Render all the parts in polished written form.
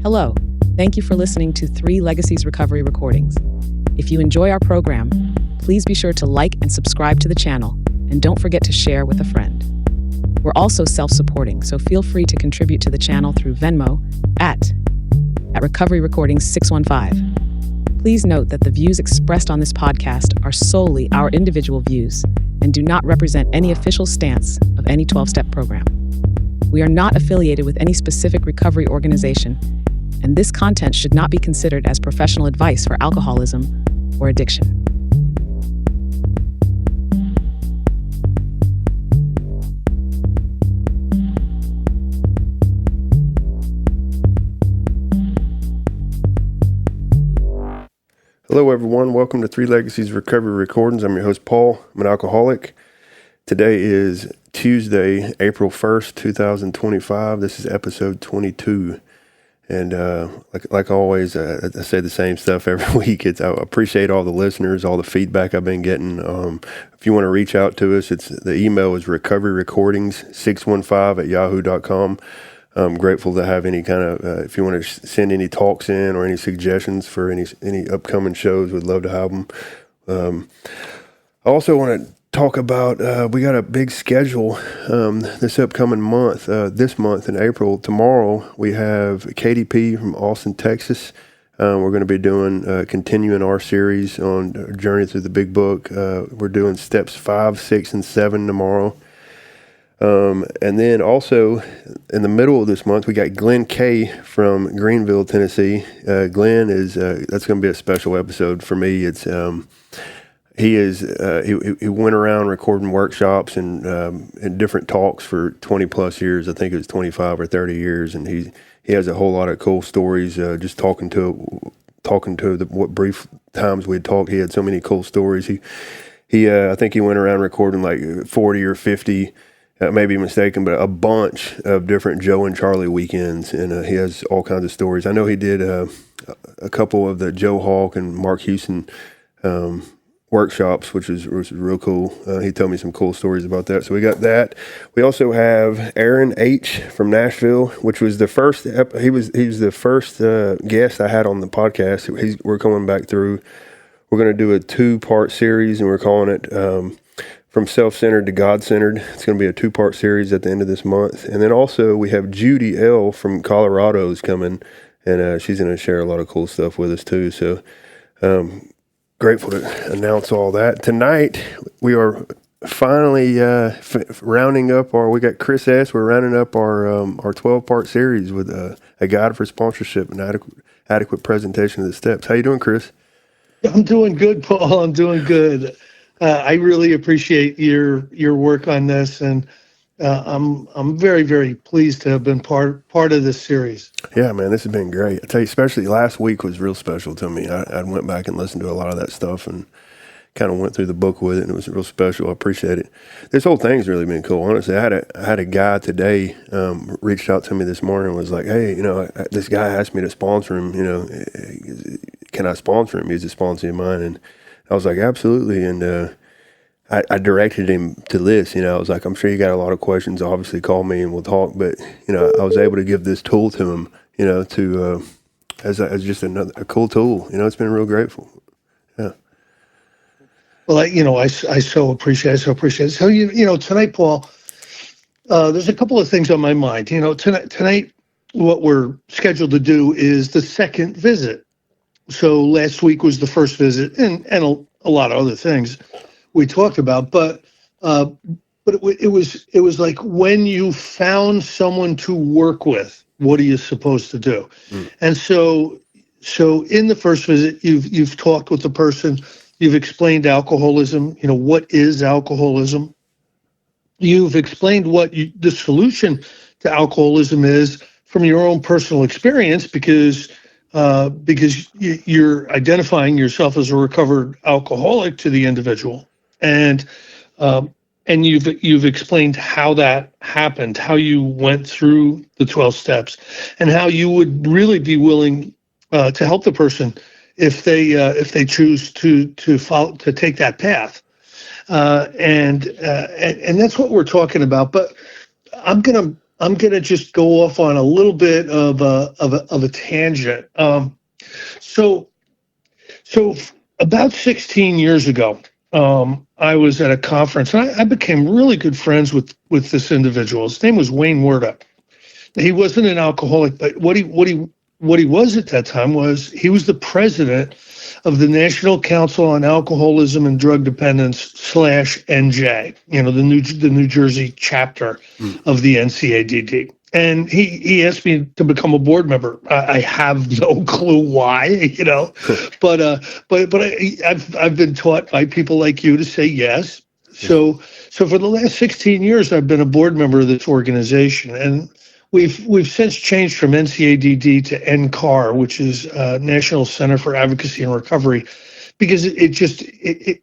Hello, thank you for listening to 3 Legacies Recovery Recordings. If you enjoy our program, please be sure to like and subscribe to the channel, and don't forget to share with a friend. We're also self-supporting, so feel free to contribute to the channel through Venmo at Recovery Recordings 615. Please note that the views expressed on this podcast are solely our individual views and do not represent any official stance of any 12-step program. We are not affiliated with any specific recovery organization, and this content should not be considered as professional advice for alcoholism or addiction. Hello everyone, welcome to 3 Legacies Recovery Recordings. I'm your host Paul, I'm an alcoholic. Today is Tuesday, April 1st, 2025. This is episode 22. And like always, I say the same stuff every week. I appreciate all the listeners, all the feedback I've been getting. If you want to reach out to us, the email is recoveryrecordings615@yahoo.com. I'm grateful to have any kind of, if you want to send any talks in or any suggestions for any upcoming shows, we'd love to have them. I also want to talk about, we got a big schedule this upcoming month. This month in April, tomorrow, we have KDP from Austin, Texas. We're going to be doing, continuing our series on Journey Through the Big Book. We're doing steps 5, 6, and 7 tomorrow. And then also in the middle of this month, we got Glenn K from Greenville, Tennessee. Glenn is, that's going to be a special episode for me. It's, he went around recording workshops and different talks for 20 plus years. I think it was 25 or 30 years. And he has a whole lot of cool stories, just talking to what brief times we'd talked. He had so many cool stories. I think he went around recording like 40 or 50, may be mistaken, but a bunch of different Joe and Charlie weekends, and he has all kinds of stories. I know he did a couple of the Joe Hawk and Mark Houston workshops, which was real cool. He told me some cool stories about that. So we got that. We also have Aaron H. from Nashville, which was the first. He was the first guest I had on the podcast. We're coming back through. We're going to do a 2-part series, and we're calling it From Self-Centered to God-Centered. It's going to be a 2-part series at the end of this month. And then also we have Judy L. from Colorado is coming, and she's going to share a lot of cool stuff with us too. So grateful to announce all that. Tonight we are finally rounding up we got Chris S. We're rounding up our 12-part series with a guide for sponsorship and adequate presentation of the steps. How you doing, Chris? I'm doing good, Paul. I'm doing good. I really appreciate your work on this, and I'm very, very pleased to have been part of this series. Yeah, man, this has been great. I tell you, especially last week was real special to me. I went back and listened to a lot of that stuff and kind of went through the book with it, and it was real special. I appreciate it. This whole thing's really been cool. Honestly, I had a guy today reached out to me this morning and was like, "Hey, this guy asked me to sponsor him. Can I sponsor him? He's a sponsor of mine." And I was like, absolutely. And I directed him to this. I was like, I'm sure you got a lot of questions. Obviously, call me and we'll talk. But, I was able to give this tool to him, as just a cool tool. It's been real grateful. Yeah. Well, I so appreciate it. So, tonight, Paul, there's a couple of things on my mind. Tonight, what we're scheduled to do is the second visit. So last week was the first visit, and a lot of other things we talked about. But it was like, when you found someone to work with, what are you supposed to do? And so in the first visit, you've talked with the person, you've explained alcoholism. What is alcoholism? You've explained what the solution to alcoholism is from your own personal experience, because you're identifying yourself as a recovered alcoholic to the individual, and you've explained how that happened, how you went through the 12 steps, and how you would really be willing to help the person if they choose to take that path, and that's what we're talking about. But I'm gonna I'm going to just go off on a little bit of a tangent. So so about 16 years ago, I was at a conference, and I became really good friends with this individual. His name was Wayne Werda. He wasn't an alcoholic, but what he was at that time was he was the president of the National Council on Alcoholism and Drug Dependence slash NJ, the New Jersey chapter of the NCADD. And he asked me to become a board member. I have no clue why, but I've been taught by people like you to say yes. So for the last 16 years, I've been a board member of this organization, and we've since changed from NCADD to NCAR, which is National Center for Advocacy and Recovery, because it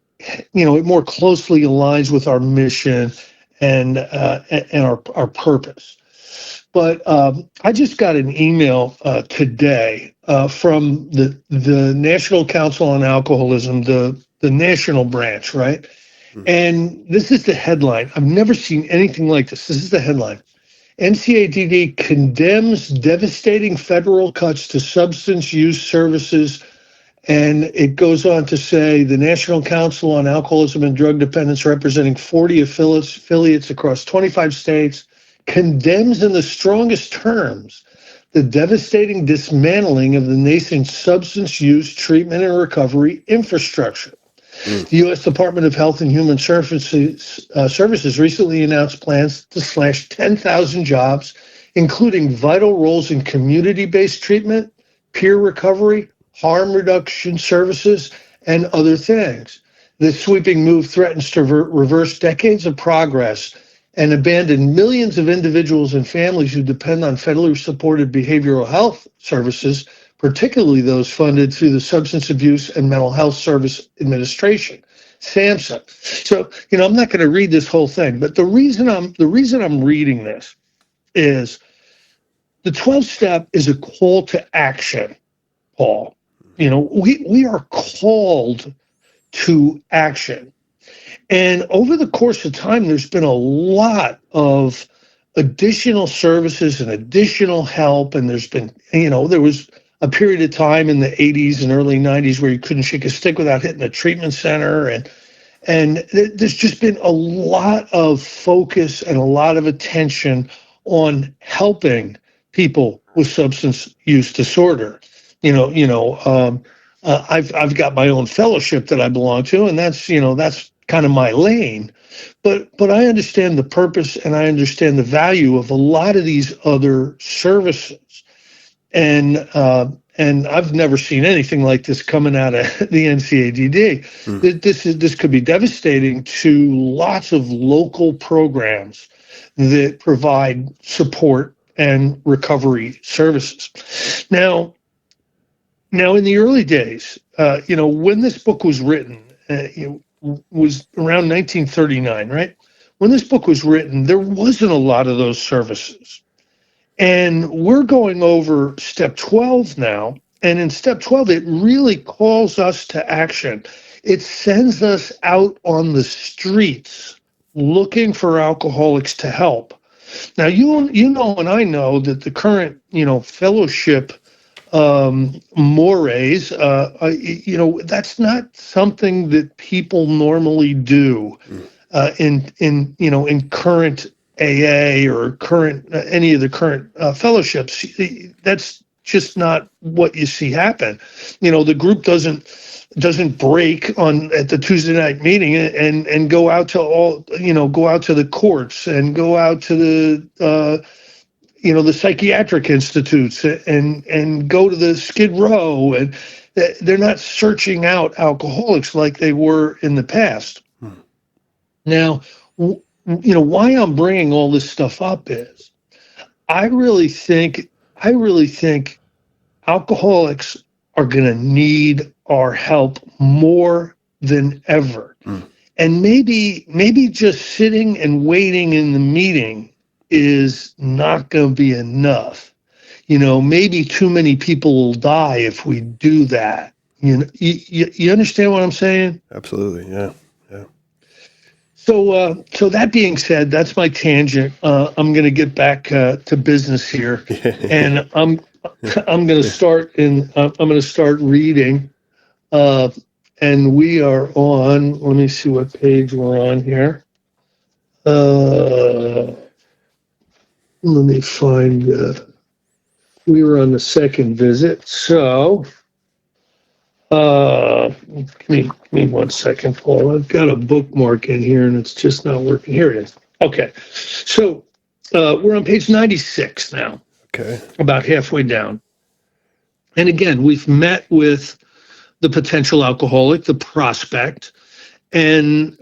more closely aligns with our mission and our purpose. But I just got an email today from the National Council on Alcoholism, the national branch, right? And this is the headline. I've never seen anything like this. This is the headline. NCADD condemns devastating federal cuts to substance use services. And it goes on to say the National Council on Alcoholism and Drug Dependence, representing 40 affiliates across 25 states, condemns in the strongest terms the devastating dismantling of the nation's substance use treatment and recovery infrastructure. The U.S. Department of Health and Human Services recently announced plans to slash 10,000 jobs, including vital roles in community-based treatment, peer recovery, harm reduction services, and other things. This sweeping move threatens to reverse decades of progress and abandon millions of individuals and families who depend on federally supported behavioral health services, particularly those funded through the Substance Abuse and Mental Health Service Administration, SAMHSA. So, I'm not going to read this whole thing, but the reason I'm reading this is the 12th step is a call to action, Paul. We are called to action. And over the course of time, there's been a lot of additional services and additional help. And there's been, there was a period of time in the 80s and early 90s where you couldn't shake a stick without hitting a treatment center. And there's just been a lot of focus and a lot of attention on helping people with substance use disorder. I've got my own fellowship that I belong to, and that's kind of my lane. But I understand the purpose and I understand the value of a lot of these other services. And I've never seen anything like this coming out of the NCADD. This could be devastating to lots of local programs that provide support and recovery services. Now in the early days, when this book was written, it was around 1939, right? When this book was written, there wasn't a lot of those services. And we're going over step 12 now. And in step 12, it really calls us to action. It sends us out on the streets looking for alcoholics to help. Now, you know, and I know that the current, fellowship mores, that's not something that people normally do in current AA or current any of the current fellowships. That's just not what you see happen. The group doesn't break at the Tuesday night meeting and go out to go out to the courts and go out to the the psychiatric institutes and go to the Skid Row, and they're not searching out alcoholics like they were in the past. Now, why I'm bringing all this stuff up is I really think alcoholics are going to need our help more than ever. And maybe just sitting and waiting in the meeting is not going to be enough. Maybe too many people will die if we do that. You understand what I'm saying? Absolutely, yeah. So that being said, that's my tangent. I'm going to get back to business here, and I'm going to start reading, uh, and we are on. Let me see what page we're on here. Let me find. We were on the second visit, so. Give me 1 second, Paul. I've got a bookmark in here and it's just not working. Here it is. Okay. So we're on page 96 now, Okay. about halfway down. And again, we've met with the potential alcoholic, the prospect, and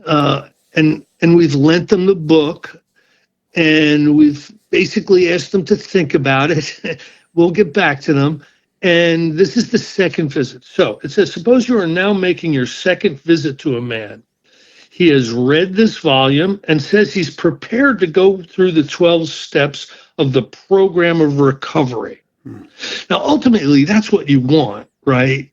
we've lent them the book, and we've basically asked them to think about it. We'll get back to them. And this is the second visit. So it says, suppose you are now making your second visit to a man. He has read this volume and says he's prepared to go through the 12 steps of the program of recovery. Now, ultimately, that's what you want, right?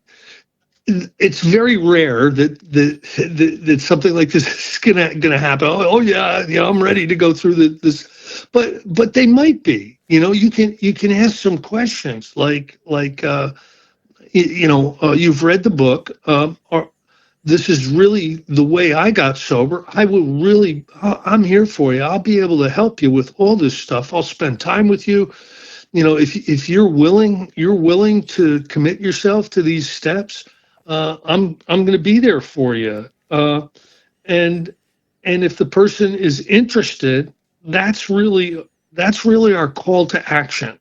It's very rare that something like this is gonna happen. Oh yeah, I'm ready to go through this, but they might be. You can ask some questions like you've read the book, or this is really the way I got sober. I'm here for you. I'll be able to help you with all this stuff. I'll spend time with you. If you're willing to commit yourself to these steps, I'm going to be there for you. And if the person is interested, that's really our call to action.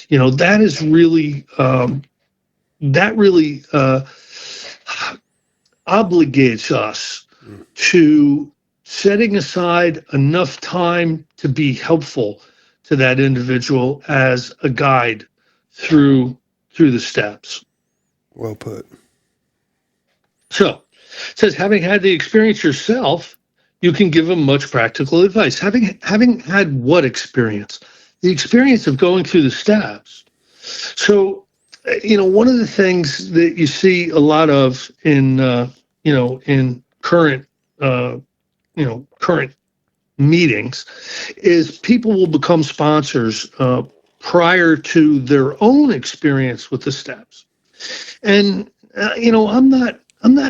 That is really that really obligates us to setting aside enough time to be helpful to that individual as a guide through the steps. Well put. So it says, having had the experience yourself, you can give them much practical advice. Having had what experience? The experience of going through the steps. So, one of the things that you see a lot of in current meetings is people will become sponsors prior to their own experience with the steps. And I'm not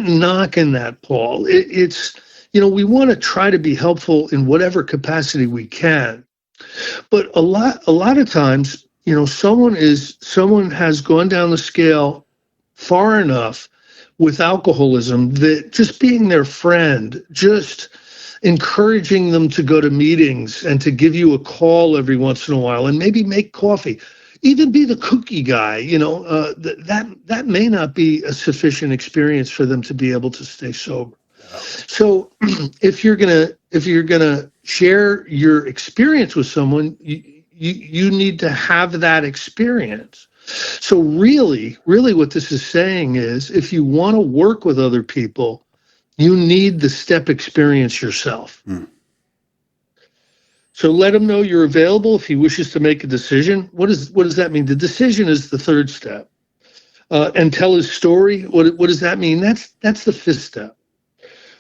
knocking that, Paul. It's we want to try to be helpful in whatever capacity we can, but a lot of times, someone has gone down the scale far enough with alcoholism that just being their friend, just encouraging them to go to meetings and to give you a call every once in a while and maybe make coffee, even be the cookie guy, that may not be a sufficient experience for them to be able to stay sober. So if you're gonna share your experience with someone, you need to have that experience. So really what this is saying is, if you want to work with other people, you need the step experience yourself. So let him know you're available if he wishes to make a decision. What does that mean? The decision is the third step. And tell his story. What does that mean? That's the fifth step.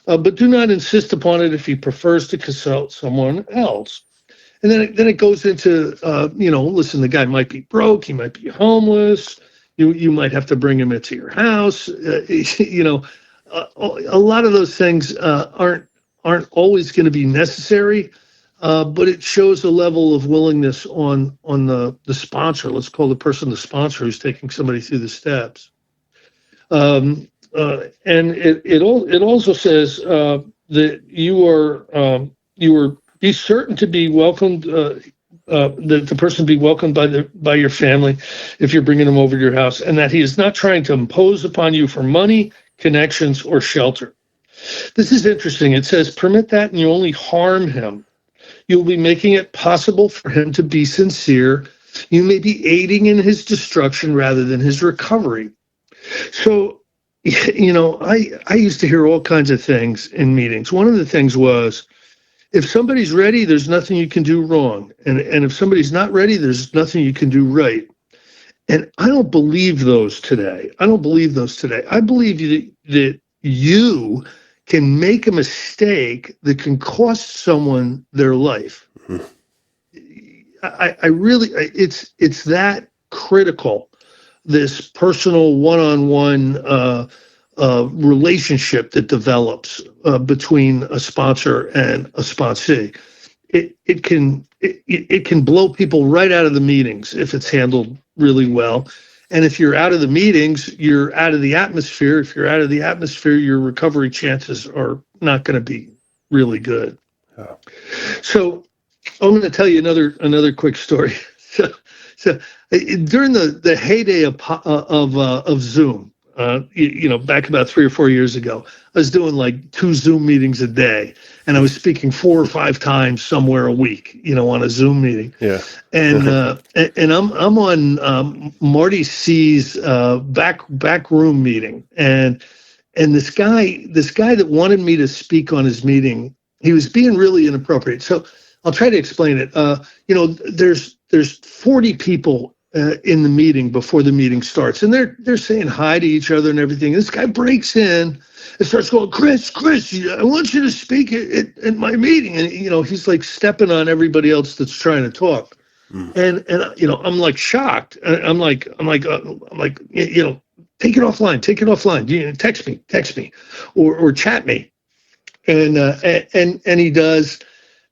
But do not insist upon it if he prefers to consult someone else. And then it goes into, listen, the guy might be broke. He might be homeless. You might have to bring him into your house. A lot of those things aren't always going to be necessary. But it shows a level of willingness on the sponsor. Let's call the person the sponsor who's taking somebody through the steps. And it also says that you are be certain to be welcomed. That the person be welcomed by your family if you're bringing them over to your house, and that he is not trying to impose upon you for money, connections, or shelter. This is interesting. It says permit that, and you only harm him. You'll be making it possible for him to be sincere. You may be aiding in his destruction rather than his recovery. So, I used to hear all kinds of things in meetings. One of the things was, if somebody's ready, there's nothing you can do wrong. And if somebody's not ready, there's nothing you can do right. And I don't believe those today. I believe that you can make a mistake that can cost someone their life. Mhm. I really, it's that critical, this personal one-on-one relationship that develops between a sponsor and a sponsee. It can blow people right out of the meetings if it's handled really well. And if you're out of the meetings, you're out of the atmosphere. If you're out of the atmosphere, your recovery chances are not going to be really good. Yeah. So I'm going to tell you another quick story. So during the heyday of Zoom, back about 3 or 4 years ago, I was doing like 2 Zoom meetings a day, and I was speaking 4 or 5 times somewhere a week, on a Zoom meeting. Yeah. And I'm on Marty C's back room meeting, and this guy that wanted me to speak on his meeting, he was being really inappropriate. So I'll try to explain it. There's 40 people in the meeting before the meeting starts, and they're saying hi to each other and everything. This guy breaks in and starts going, Chris, I want you to speak at my meeting. And he's like stepping on everybody else that's trying to talk. And I'm like shocked. I'm like, take it offline. Text me, or chat me. And he does.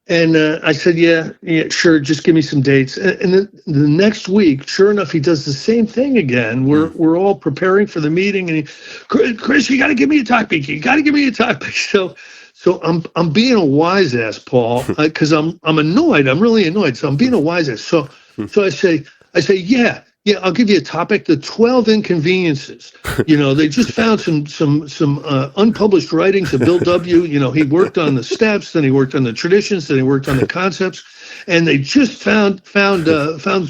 And I said, yeah, sure. Just give me some dates. And then the next week, sure enough, he does the same thing again. We're all preparing for the meeting, and Chris, you got to give me a topic. You got to give me a topic. So I'm being a wise ass, Paul, because I'm annoyed. I'm really annoyed. So I'm being a wise ass. So I say, yeah, I'll give you a topic: the 12 inconveniences. They just found some unpublished writings of Bill W. He worked on the steps, then he worked on the traditions, then he worked on the concepts, and they just found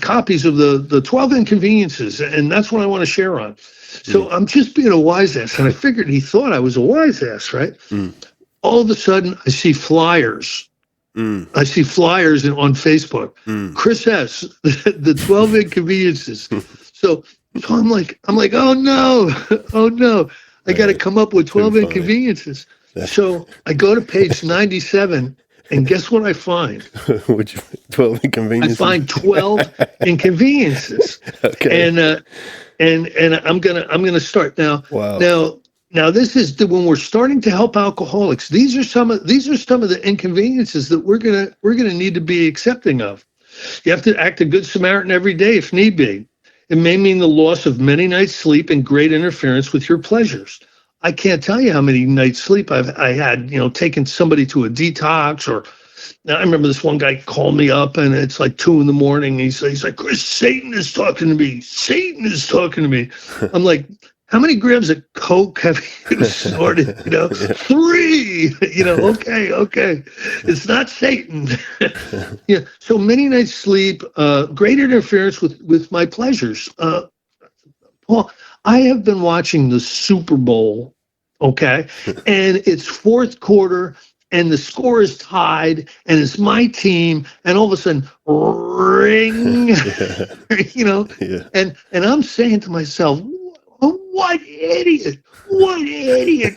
copies of the 12 inconveniences, and that's what I want to share on. So I'm just being a wise ass, and I figured he thought I was a wise ass, right? All of a sudden, I see flyers. I see flyers on Facebook. Chris S. the 12 inconveniences. So I'm like, oh no, I got to come up with 12 inconveniences. So I go to page 97, and guess what I find? 12 inconveniences. I find 12 inconveniences. Okay. And I'm gonna start now. Wow. Now this is when we're starting to help alcoholics. These are some of the inconveniences that we're gonna need to be accepting of. You have to act a good Samaritan every day if need be. It may mean the loss of many nights' sleep and great interference with your pleasures. I can't tell you how many nights' sleep I had, taking somebody to a detox. Or I remember this one guy called me up, and it's like 2 a.m. He's like, Chris, Satan is talking to me. Satan is talking to me. I'm like, how many grams of coke have you snorted? 3. Okay. It's not Satan. So many nights sleep, great interference with my pleasures. Paul, I have been watching the Super Bowl, okay, and it's fourth quarter, and the score is tied, and it's my team, and all of a sudden, ring, and I'm saying to myself, what idiot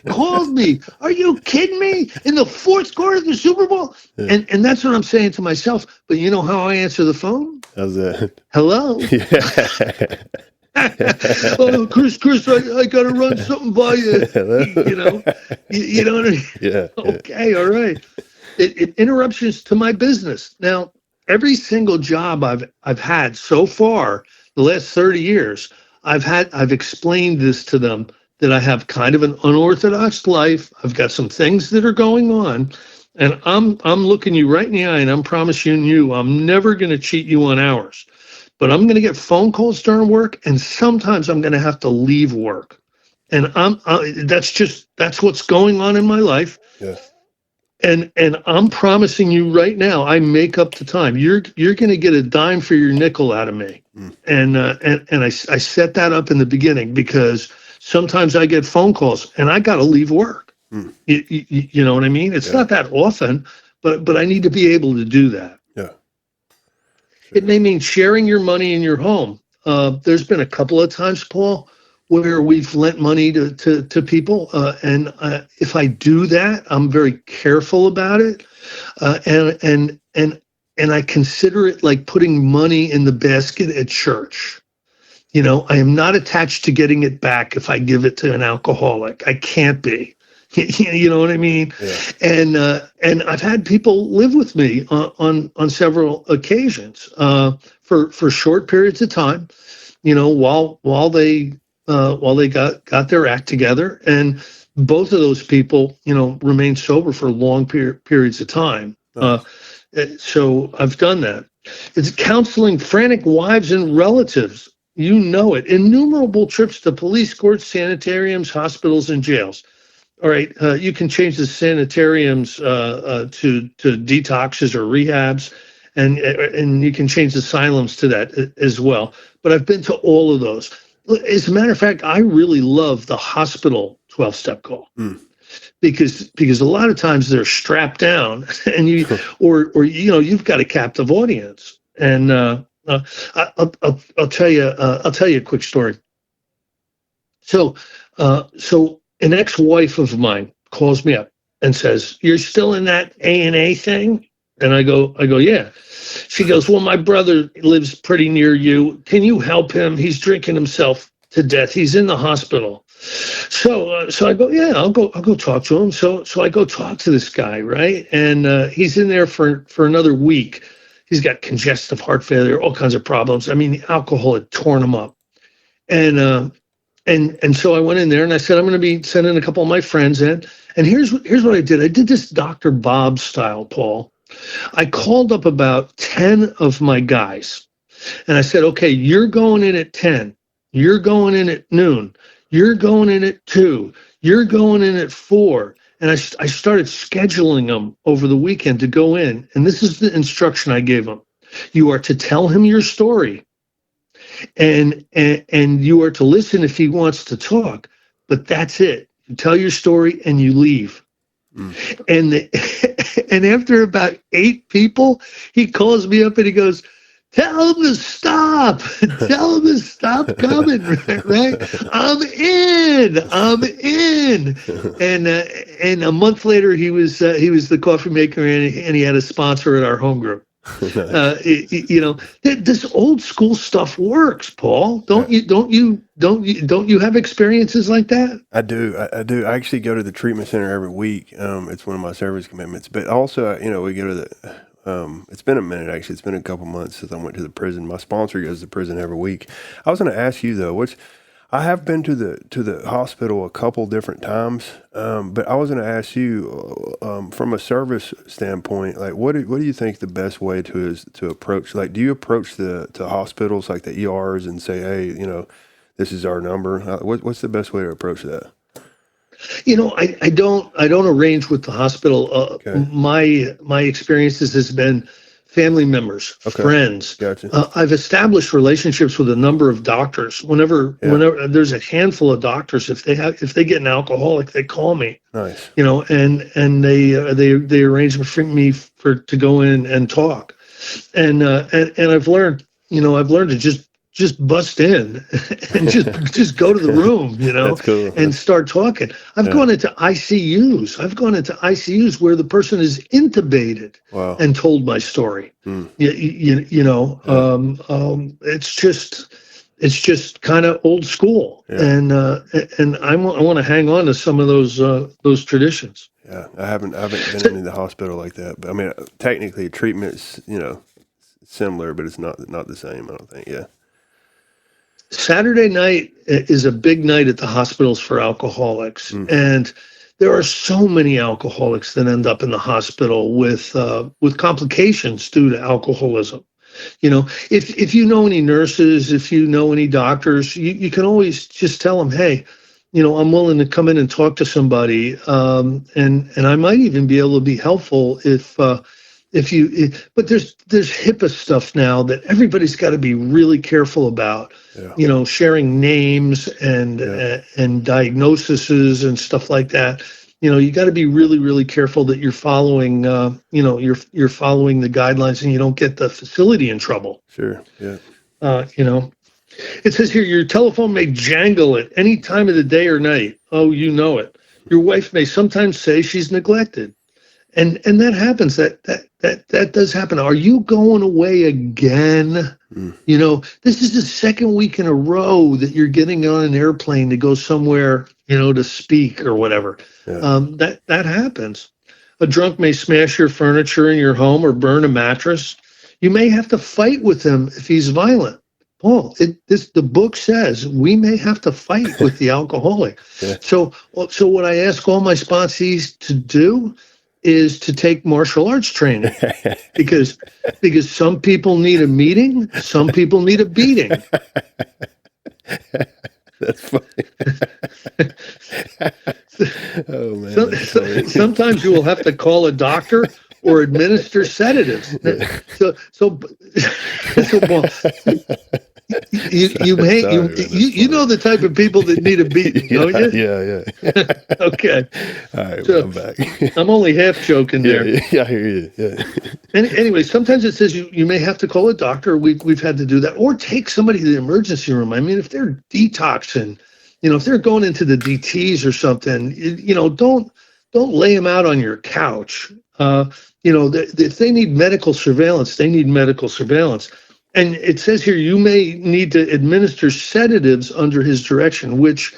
called me? Are you kidding me? In the fourth quarter of the Super Bowl? Yeah. And that's what I'm saying to myself. But you know how I answer the phone? How's that? Hello? Oh, Chris, I got to run something by you. You know what I mean? Yeah. Okay, all right. It interruptions to my business. Now, every single job I've had so far, the last 30 years, I've explained this to them, that I have kind of an unorthodox life. I've got some things that are going on, and I'm looking you right in the eye, and I'm promising you I'm never going to cheat you on hours. But I'm going to get phone calls during work, and sometimes I'm going to have to leave work. And that's what's going on in my life. Yeah. And I'm promising you right now, I make up the time. You're going to get a dime for your nickel out of me. And I set that up in the beginning, because sometimes I get phone calls and I got to leave work. You know what I mean? It's not that often, but I need to be able to do that. Yeah. It may mean sharing your money in your home. There's been a couple of times, Paul, where we've lent money to people, and if I do that, I'm very careful about it, and I consider it like putting money in the basket at church. I am not attached to getting it back if I give it to an alcoholic. I can't be. You know what I mean? Yeah. And I've had people live with me on several occasions for short periods of time. While they got their act together, and both of those people remain sober for long periods of time. Nice. So I've done that. It's counseling frantic wives and relatives. You know it. Innumerable trips to police courts, sanitariums, hospitals, and jails. All right, you can change the sanitariums to detoxes or rehabs, and you can change the asylums to that as well. But I've been to all of those. As a matter of fact, I really love the hospital 12-step call. Because a lot of times they're strapped down, and you've got a captive audience. And I'll tell you a quick story. So an ex-wife of mine calls me up and says, "You're still in that A&A thing?" And I go, yeah. She goes, "Well, my brother lives pretty near you. Can you help him? He's drinking himself to death. He's in the hospital." So I go, "Yeah, I'll go talk to him." So I go talk to this guy, right? And he's in there for another week. He's got congestive heart failure, all kinds of problems. I mean, the alcohol had torn him up. And so I went in there and I said, "I'm going to be sending a couple of my friends in." And here's what I did. I did this Dr. Bob style, Paul. I called up about 10 of my guys and I said, "Okay, you're going in at 10. You're going in at noon. You're going in at 2. You're going in at 4. And I started scheduling them over the weekend to go in. And this is the instruction I gave them. You are to tell him your story. And you are to listen if he wants to talk, but that's it. You tell your story and you leave." And after about 8 people, he calls me up and he goes, "Tell him to stop. Tell him to stop coming." Right? I'm in. And a month later, he was the coffee maker, and he had a sponsor at our home group. This old school stuff works, Paul. Don't you have experiences like that? I do. I actually go to the treatment center every week. It's one of my service commitments. But also, we go to the. It's been a minute actually. It's been a couple months since I went to the prison. My sponsor goes to prison every week. I was going to ask you though, I have been to the hospital a couple different times, but I was going to ask you from a service standpoint, like what do you think the best way to approach? Like, do you approach the hospitals like the ERs and say, "Hey, this is our number"? What's the best way to approach that? I don't arrange with the hospital. Okay. My experiences has been family members, friends. Gotcha. I've established relationships with a number of doctors. Whenever there's a handful of doctors, if they get an alcoholic, they call me. Nice. And they arrange for me to go in and talk. And I've learned to just bust in and just go to the room, That's cool. And start talking. I've gone into ICUs. Where the person is intubated. Wow. And told my story. It's just kind of old school. Yeah. And I want to hang on to some of those traditions. Yeah, I haven't been in the hospital like that. But I mean, technically, treatment's similar, but it's not the same. I don't think. Yeah. Saturday night is a big night at the hospitals for alcoholics, and there are so many alcoholics that end up in the hospital with complications due to alcoholism. If you know any nurses, if you know any doctors, you can always just tell them, "Hey, I'm willing to come in and talk to somebody, and I might even be able to be helpful but there's HIPAA stuff now that everybody's got to be really careful about. Yeah. Sharing names and diagnoses and stuff like that. You got to be really, really careful that you're following, you're following the guidelines and you don't get the facility in trouble. Sure. Yeah. It says here, your telephone may jangle at any time of the day or night. Oh, you know it. Your wife may sometimes say she's neglected. And that happens. That does happen. Are you going away again? You know, this is the second week in a row that you're getting on an airplane to go somewhere, you know, to speak or whatever. Yeah. That happens. A drunk may smash your furniture in your home or burn a mattress. You may have to fight with him if he's violent. Paul, the book says we may have to fight with the alcoholic. Yeah. So what I ask all my sponsees to do is to take martial arts training because some people need a meeting, some people need a beating. That's funny. Oh man, that's funny. Sometimes you will have to call a doctor or administer sedatives. Yeah. So well, you know the type of people that need a beating, don't you? Yeah. Okay. All right, So, well, I'm back. I'm only half joking there. Yeah, I hear you. Yeah. Anyway, sometimes it says you may have to call a doctor. We've had to do that, or take somebody to the emergency room. I mean, if they're detoxing, you know, if they're going into the DTs or something, you know, don't lay them out on your couch. You know, if they need medical surveillance, they need medical surveillance. And it says here you may need to administer sedatives under his direction, which,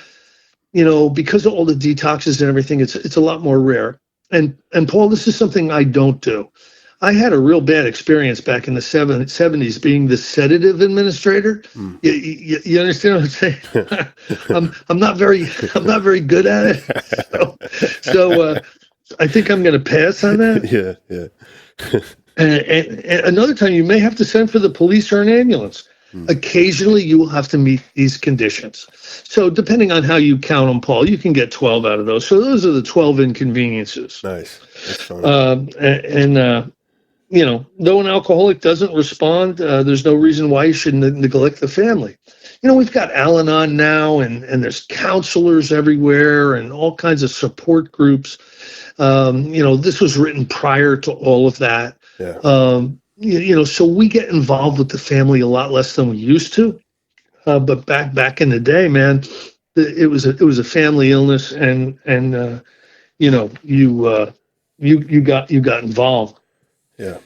you know, because of all the detoxes and everything, it's a lot more rare. And Paul, this is something I don't do. I had a real bad experience back in the 70s being the sedative administrator. You understand what I'm saying? I'm not very good at it. So I think I'm going to pass on that. Yeah. And another time, you may have to send for the police or an ambulance. Occasionally, you will have to meet these conditions. So depending on how you count them, Paul, you can get 12 out of those. So those are the 12 inconveniences. Nice. That's fun. You know, though an alcoholic doesn't respond, there's no reason why you should neglect the family. You know, we've got Al-Anon now, and there's counselors everywhere and all kinds of support groups. You know, this was written prior to all of that. Yeah. You know, so we get involved with the family a lot less than we used to. But back in the day, man, it was a family illness, and you know, you got involved. Yeah.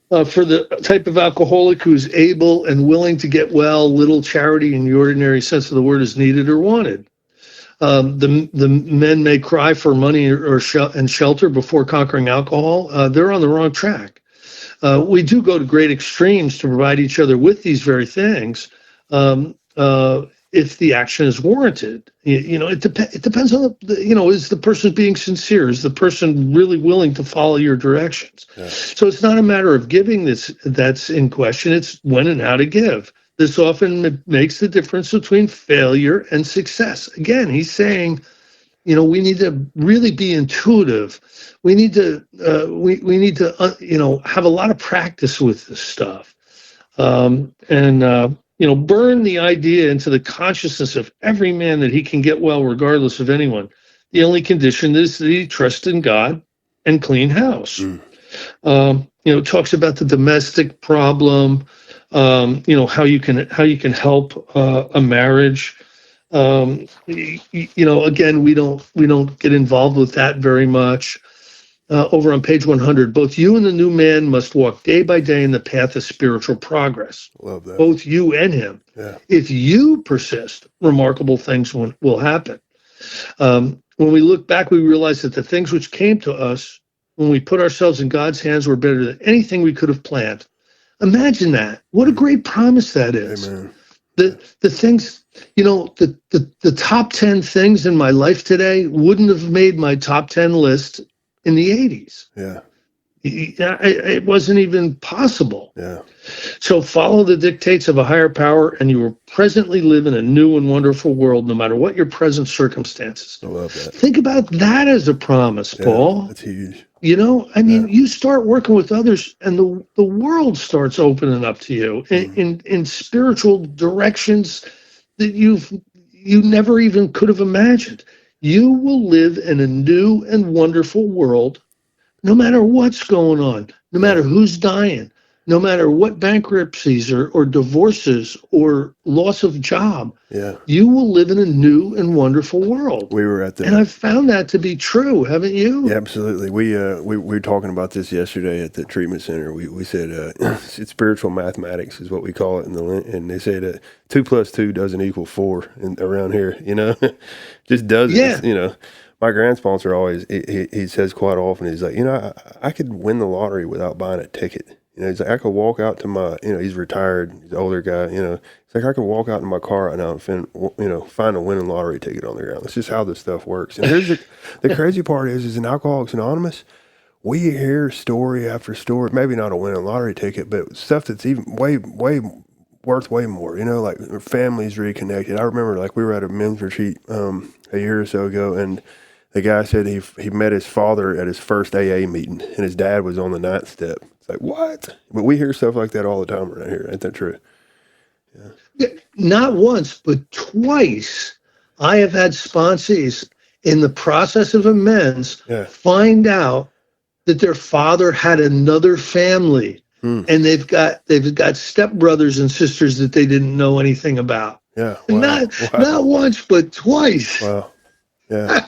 For the type of alcoholic who's able and willing to get well, little charity in the ordinary sense of the word is needed or wanted. The men may cry for money and shelter before conquering alcohol. They're on the wrong track. We do go to great extremes to provide each other with these very things if the action is warranted. You know, it depends on you know, is the person being sincere? Is the person really willing to follow your directions? Yeah. So it's not a matter of giving that's in question. It's when and how to give. This often makes the difference between failure and success. Again, he's saying, you know, we need to really be intuitive. We need to we need to you know, have a lot of practice with this stuff, you know, burn the idea into the consciousness of every man that he can get well regardless of anyone. The only condition is that he trusts in God and clean house. You know, it talks about the domestic problem. You know, how you can help a marriage. You know, again, we don't get involved with that very much. Over on page 100, both you and the new man must walk day by day in the path of spiritual progress. Love that. Both you and him. Yeah. If you persist, remarkable things will happen. When we look back, we realize that the things which came to us when we put ourselves in God's hands were better than anything we could have planned. Imagine that. What a great promise that is. Amen. The things, you know, the top 10 things in my life today wouldn't have made my top 10 list in the 80s. Yeah. It wasn't even possible. Yeah. So follow the dictates of a higher power, and you will presently live in a new and wonderful world, no matter what your present circumstances. I love that. Think about that as a promise, Paul. That's huge. You know, I mean, you start working with others, and the world starts opening up to you in spiritual directions that you never even could have imagined. You will live in a new and wonderful world, no matter what's going on, no matter who's dying, no matter what bankruptcies or divorces or loss of job, Yeah. you will live in a new and wonderful world. We were at And I've found that to be true, haven't you? Yeah, absolutely. We were talking about this yesterday at the treatment center. We said it's spiritual mathematics is what we call it and they said 2 + 2 doesn't equal 4 around here. Just doesn't. Yeah. My grand sponsor always he says quite often, he's like, I could win the lottery without buying a ticket. He's like, I could walk out to my, he's retired, he's an older guy, it's like I could walk out in my car right now and find a winning lottery ticket on the ground. That's just how this stuff works. And here's the crazy part is in Alcoholics Anonymous, we hear story after story, maybe not a winning lottery ticket, but stuff that's even way worth way more, like families reconnected. I remember like we were at a men's retreat a year or so ago, and the guy said he met his father at his first AA meeting, and his dad was on the 9th step. It's like, what? But we hear stuff like that all the time around here. Ain't that true? Yeah. Not once, but twice, I have had sponsees in the process of amends find out that their father had another family, and they've got stepbrothers and sisters that they didn't know anything about. Yeah, wow. Not once, but twice. Wow. Yeah.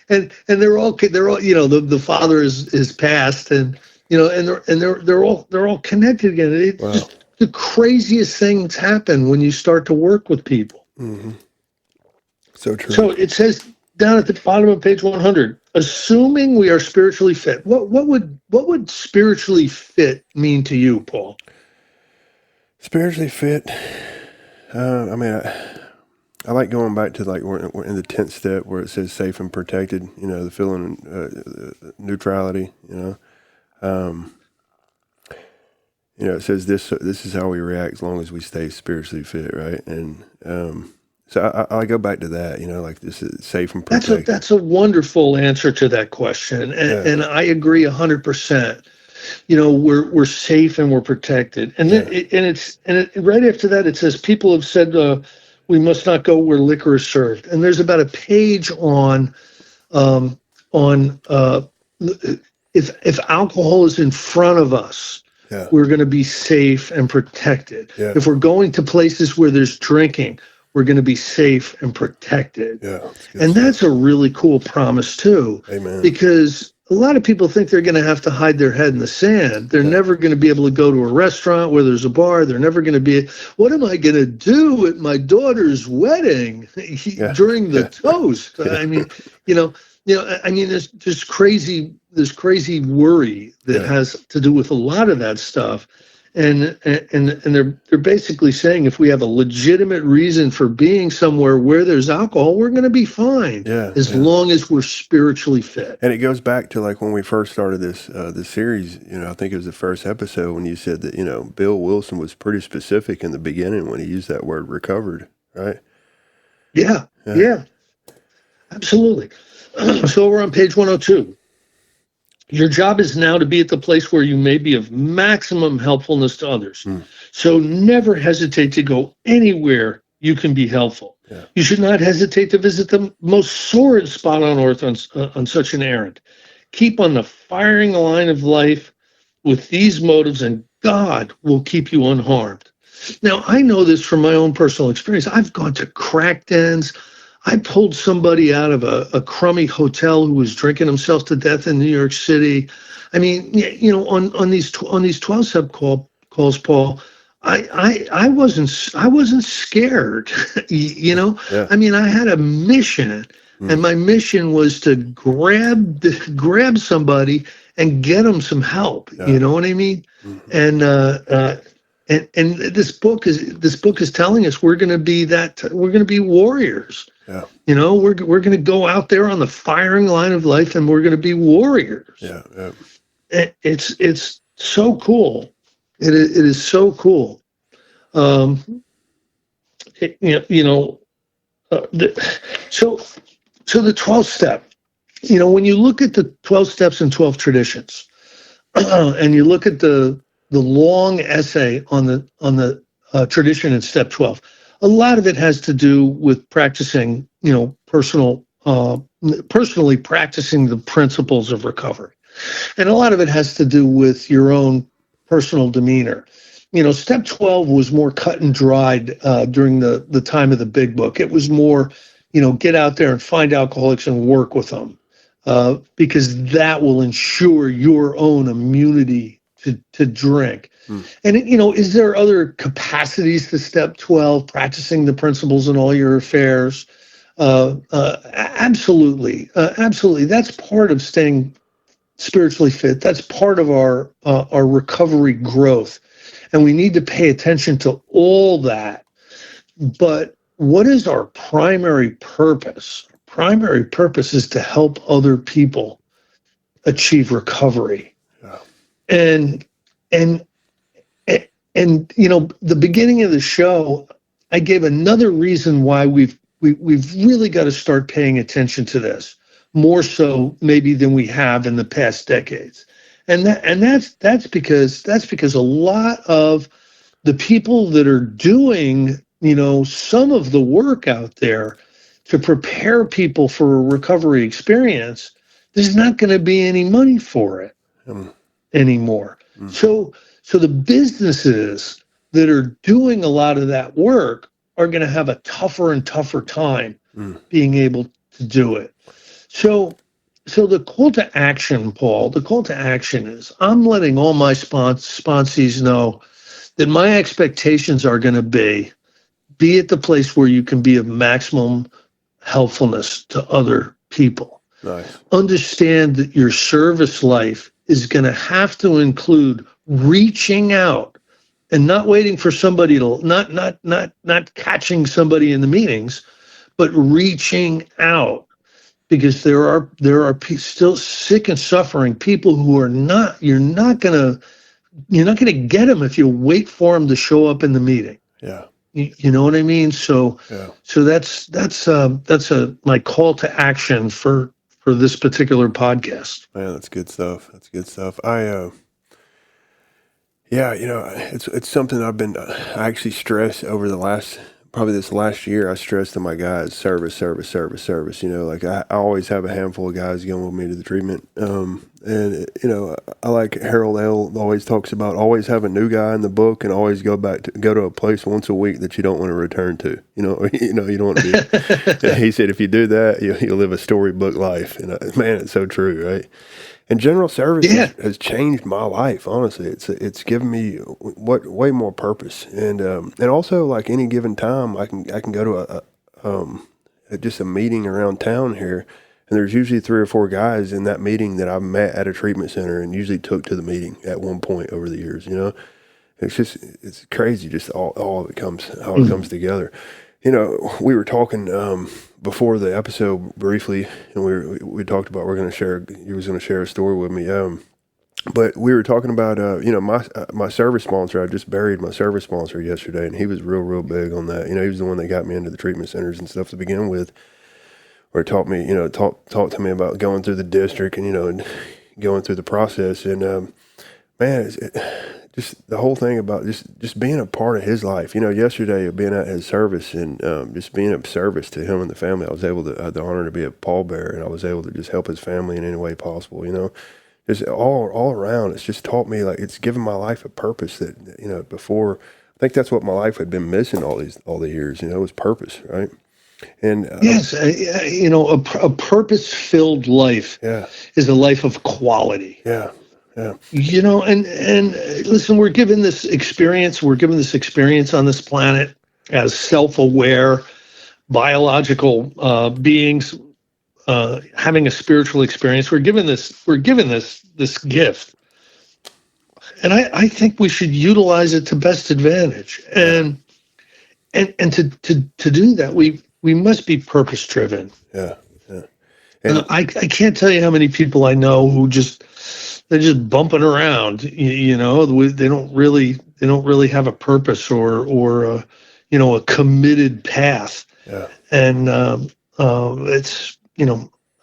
and they're all the father is passed, and they're all connected again. It's just the craziest things happen when you start to work with people. Mm-hmm. So true. So it says down at the bottom of page 100, assuming we are spiritually fit. What would spiritually fit mean to you, Paul? Spiritually fit. I like going back to like we're in the 10th step where it says safe and protected. The feeling neutrality. It says this is how we react as long as we stay spiritually fit, right? And so I go back to that. Like this is safe and protected. That's a wonderful answer to that question, and I agree 100%. We're safe and we're protected, and right after that it says people have said we must not go where liquor is served, and there's about a page on if alcohol is in front of us, we're going to be safe and protected. Yeah. If we're going to places where there's drinking, we're going to be safe and protected. Yeah, that's a really cool promise too. Amen. Because a lot of people think they're going to have to hide their head in the sand. They're never going to be able to go to a restaurant where there's a bar. They're never going to be, what am I going to do at my daughter's wedding during the toast? There's crazy worry that has to do with a lot of that stuff. And they're basically saying if we have a legitimate reason for being somewhere where there's alcohol, we're going to be fine as long as we're spiritually fit. And it goes back to like when we first started this series. I think it was the first episode when you said that Bill Wilson was pretty specific in the beginning when he used that word recovered, right? Yeah, absolutely. So we're on page 102. Your job is now to be at the place where you may be of maximum helpfulness to others. So never hesitate to go anywhere you can be helpful. Yeah. You should not hesitate to visit the most sordid spot on earth on such an errand. Keep on the firing line of life with these motives, and God will keep you unharmed. Now, I know this from my own personal experience. I've gone to crack dens. I pulled somebody out of a crummy hotel who was drinking himself to death in New York City. I mean, on these 12-step calls, Paul, I wasn't scared. I mean, I had a mission, and my mission was to grab somebody and get them some help. Yeah. You know what I mean? Mm-hmm. And this book is telling us we're going to be warriors. Yeah. We're going to go out there on the firing line of life, and we're going to be warriors. Yeah. It's so cool. It is so cool. So the 12th step. When you look at the 12 steps and 12 traditions, and you look at the long essay on the tradition in step 12. A lot of it has to do with practicing, personally practicing the principles of recovery. And a lot of it has to do with your own personal demeanor. Step 12 was more cut and dried during the time of the Big Book. It was more, get out there and find alcoholics and work with them, because that will ensure your own immunity to drink. And, is there other capacities to step 12, practicing the principles in all your affairs? Absolutely. Absolutely. That's part of staying spiritually fit. That's part of our recovery growth. And we need to pay attention to all that. But what is our primary purpose? Primary purpose is to help other people achieve recovery. Yeah. And the beginning of the show, I gave another reason why we've really got to start paying attention to this, more so maybe than we have in the past decades. And that's because a lot of the people that are doing, some of the work out there to prepare people for a recovery experience, there's not going to be any money for it anymore. So the businesses that are doing a lot of that work are going to have a tougher and tougher time being able to do it. So the call to action, Paul, is I'm letting all my sponsees know that my expectations are going to be at the place where you can be of maximum helpfulness to other people. Nice. Understand that your service life is going to have to include reaching out and not waiting for somebody to not catching somebody in the meetings, but reaching out, because there are still sick and suffering people who are not. You're not gonna get them if you wait for them to show up in the meeting. Yeah. You know what I mean? So Yeah. so that's my call to action for this particular podcast. Man, that's good stuff. It's something I actually stress over this last year. I stressed to my guys, service. Like I always have a handful of guys going with me to the treatment. I like Harold L. always talks about always have a new guy in the book and always go to a place once a week that you don't want to return to. You don't want to be. He said if you do that, you'll live a storybook life. And man, it's so true, right? And general service has changed my life. Honestly, it's given me way more purpose, and also like any given time, I can go to just a meeting around town here, and there's usually 3 or 4 guys in that meeting that I've met at a treatment center and usually took to the meeting at one point over the years. It's crazy just how it comes together. We were talking before the episode briefly, and we talked about you was going to share a story with me. But we were talking about my service sponsor. I just buried my service sponsor yesterday, and he was real big on that. He was the one that got me into the treatment centers and stuff to begin with, or taught me, talked to me about going through the district and going through the process. And man, just the whole thing about just being a part of his life. Yesterday being at his service and just being of service to him and the family, I had the honor to be a pallbearer, and I was able to just help his family in any way possible. Just all around, it's just taught me, like, it's given my life a purpose that before, I think that's what my life had been missing all the years. Was purpose, right? And yes, a purpose-filled life is a life of quality. Yeah. And listen, we're given this experience on this planet as self-aware biological beings having a spiritual experience. We're given this gift, and I think we should utilize it to best advantage. And to do that, we must be purpose driven. Yeah. And I can't tell you how many people I know who they're just bumping around. They don't really have a purpose or a committed path. Yeah. And it's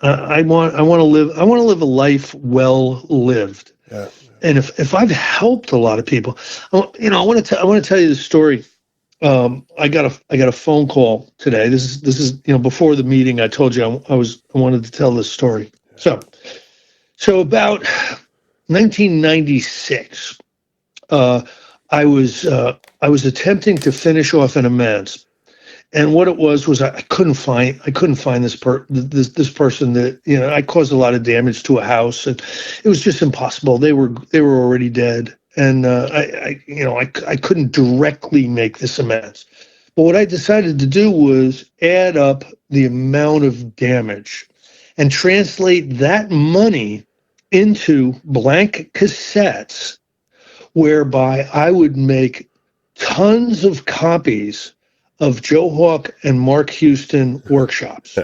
I want to live a life well lived. Yeah. And if I've helped a lot of people, I want to tell you the story. I got a phone call today. This is before the meeting. I told you I wanted to tell this story. So about 1996, uh, I was attempting to finish off an amends, and what it was I couldn't find this person that, you know, I caused a lot of damage to a house, and it was just impossible. They were already dead, and I couldn't directly make this amends. But what I decided to do was add up the amount of damage and translate that money into blank cassettes, whereby I would make tons of copies of Joe Hawk and Mark Houston workshops.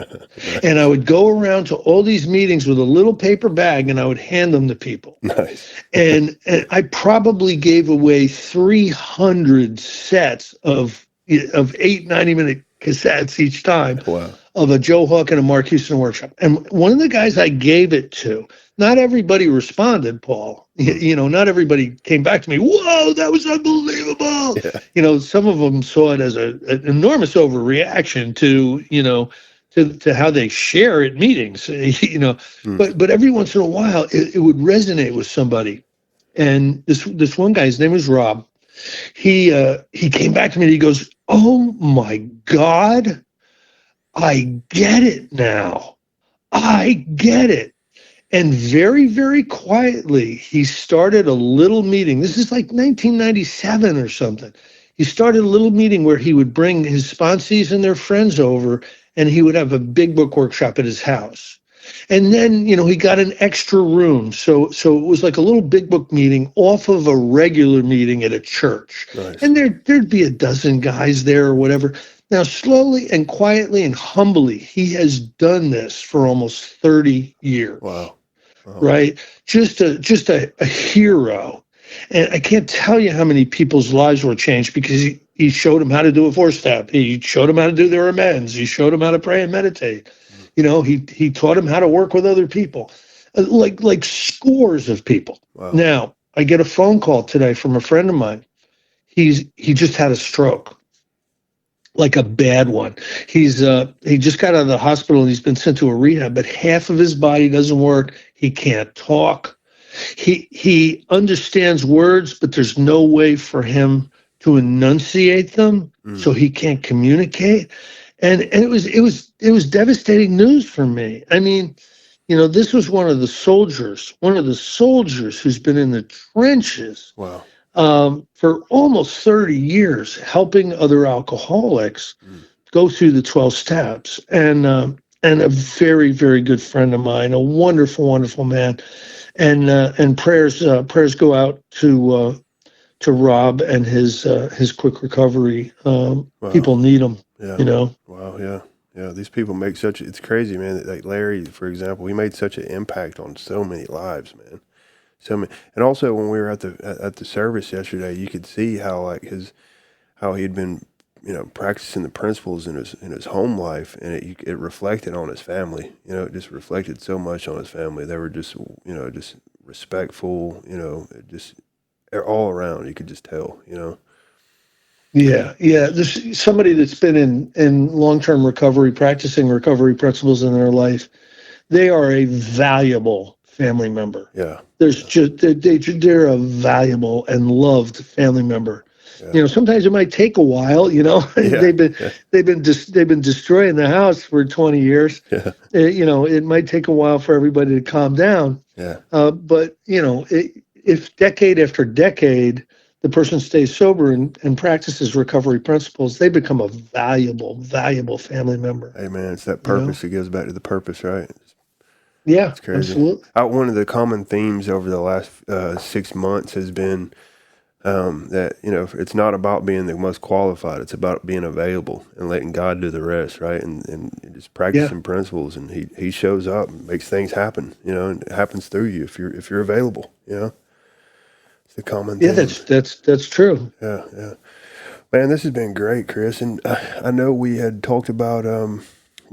And I would go around to all these meetings with a little paper bag and I would hand them to people. Nice. And I probably gave away 300 sets of 8 90-minute cassettes each time. Wow. Of a Joe Hawk and a Mark Houston workshop. And one of the guys I gave it to, not everybody responded, Paul. You know, not everybody came back to me, whoa, that was unbelievable. Yeah. You know, some of them saw it as an enormous overreaction to, you know, to how they share at meetings, you know. But every once in a while, it would resonate with somebody. And this one guy, his name was Rob, he came back to me and he goes, oh my God, I get it now. I get it. And very, very quietly, he started a little meeting. This is like 1997 or something. He started a little meeting where he would bring his sponsees and their friends over, and he would have a big book workshop at his house. And then, you know, he got an extra room. So it was like a little big book meeting off of a regular meeting at a church. Nice. And there'd be a dozen guys there or whatever. Now, slowly and quietly and humbly, he has done this for almost 30 years. Wow. Right? Just a hero. And I can't tell you how many people's lives were changed because he showed them how to do a 4-step. He showed them how to do their amends. He showed them how to pray and meditate. You know, he taught them how to work with other people, like scores of people. Wow. Now, I get a phone call today from a friend of mine. He just had a stroke. Like a bad one. He just got out of the hospital and he's been sent to a rehab, but half of his body doesn't work. He can't talk. He understands words, but there's no way for him to enunciate them, so he can't communicate. And it was devastating news for me. I mean, you know, this was one of the soldiers who's been in the trenches. Wow. For almost 30 years, helping other alcoholics go through the 12 steps, and a very, very good friend of mine, a wonderful, wonderful man, and prayers go out to Rob and his quick recovery. Wow. People need him, Yeah. you know. Wow. Yeah. Yeah. These people make it's crazy, man. Like Larry, for example, he made such an impact on so many lives, man. So, and also when we were at the service yesterday, you could see how how he'd been, you know, practicing the principles in his home life, and it reflected on his family. You know, it just reflected so much on his family. They were just, you know, just respectful. You know, just all around. You could just tell. You know. Yeah. There's somebody that's been in long-term recovery, practicing recovery principles in their life. They are a valuable family member. Yeah. There's just they're a valuable and loved family member. Yeah. You know, sometimes it might take a while. You know, Yeah. they've been destroying the house for 20 years. Yeah. You know, it might take a while for everybody to calm down. Yeah. But you know, if decade after decade the person stays sober and practices recovery principles, they become a valuable family member. Hey man, it's that purpose. You know? It goes back to the purpose, right? Yeah, it's crazy. Absolutely. One of the common themes over the last 6 months has been that, you know, it's not about being the most qualified. It's about being available and letting God do the rest, right? And just practicing principles, and he shows up and makes things happen, you know, and it happens through you if you're available, you know. It's the common thing. Yeah, that's true. Yeah. Man, this has been great, Chris. And I know we had talked about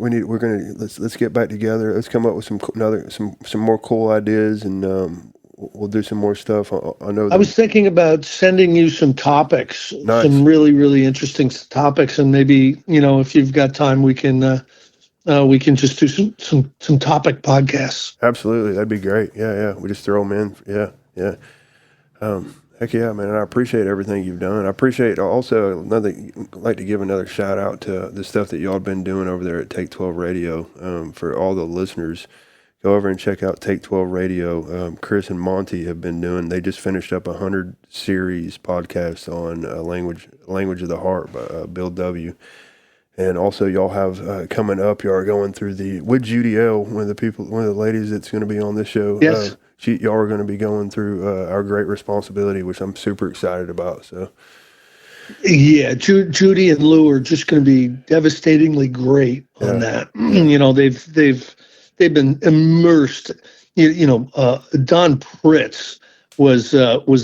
let's get back together. Let's come up with some more cool ideas, and we'll do some more stuff. I know. I was thinking about sending you some topics, Nice. Some really, really interesting topics, and maybe, you know, if you've got time, we can just do some topic podcasts. Absolutely, that'd be great. Yeah. We just throw them in. Yeah. Heck yeah, man. I appreciate everything you've done. I appreciate also I'd like to give another shout out to the stuff that y'all have been doing over there at Take 12 Radio. For all the listeners, go over and check out Take 12 Radio. Chris and Monty have been doing, they just finished up 100 series podcast on Language of the Heart by Bill W. And also y'all have coming up, y'all are going through with Judy L, one of the ladies that's going to be on this show. Yes. Y'all are going to be going through Our Great Responsibility, which I'm super excited about. So, yeah, Judy and Lou are just going to be devastatingly great on that. You know, they've been immersed. Don Pritz was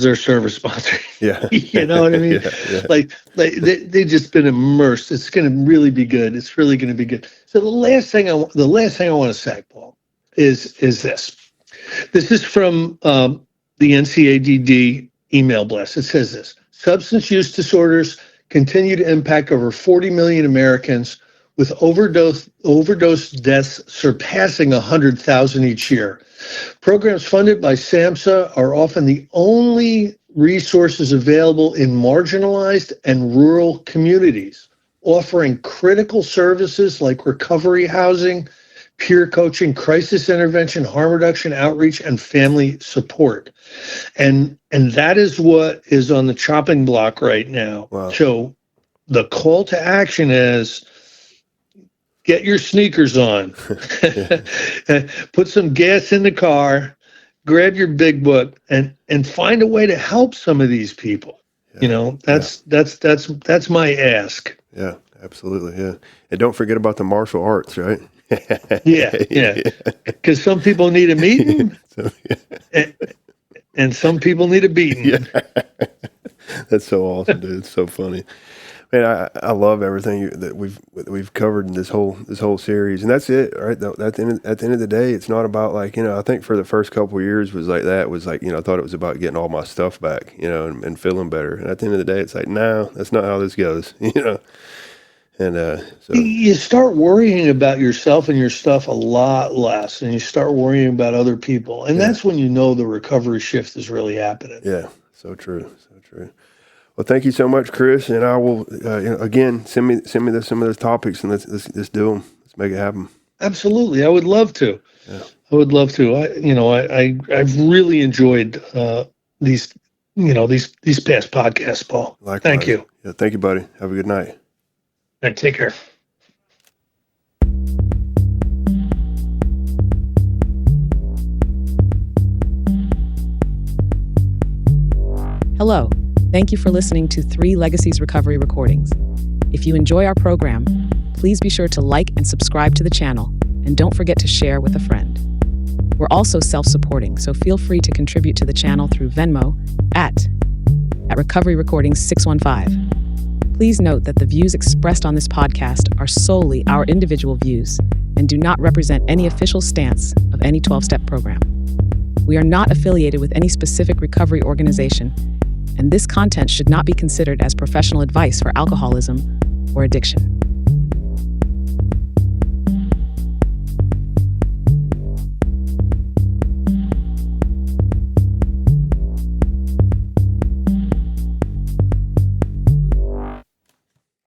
their service sponsor. Yeah, You know what I mean? Yeah. Like they just been immersed. It's going to really be good. It's really going to be good. So the last thing I want to say, Paul, is this. This is from the NCADD email blast. It says this: substance use disorders continue to impact over 40 million Americans, with overdose deaths surpassing 100,000 each year. Programs funded by SAMHSA are often the only resources available in marginalized and rural communities, offering critical services like recovery housing, peer coaching, crisis intervention, harm reduction, outreach, and family support. And that is what is on the chopping block right now. Wow. So the call to action is get your sneakers on, put some gas in the car, grab your big book, and find a way to help some of these people. Yeah. You know, that's my ask. Yeah, absolutely. Yeah. And don't forget about the martial arts, right? Yeah. Because some people need a meeting, and some people need a beating. Yeah. That's so awesome, dude. It's so funny. Man, I love everything that we've covered in this whole series, and that's it, right? At the end of the day, it's not about like, I think for the first couple of years was like, I thought it was about getting all my stuff back, and feeling better. And at the end of the day, it's like, no, that's not how this goes, And so you start worrying about yourself and your stuff a lot less, and you start worrying about other people, and that's when you know the recovery shift is really happening. Yeah, so true. Well, thank you so much, Chris, and I will again send me some of those topics, and let's do them. Let's make it happen. Absolutely, I would love to. Yeah. I would love to. I've really enjoyed these past podcasts, Paul. Likewise. Thank you. Yeah, thank you, buddy. Have a good night. And take care. Hello. Thank you for listening to 3 Legacies Recovery Recordings. If you enjoy our program, please be sure to like and subscribe to the channel, and don't forget to share with a friend. We're also self-supporting, so feel free to contribute to the channel through Venmo at Recovery Recordings 615. Please note that the views expressed on this podcast are solely our individual views and do not represent any official stance of any 12-step program. We are not affiliated with any specific recovery organization, and this content should not be considered as professional advice for alcoholism or addiction.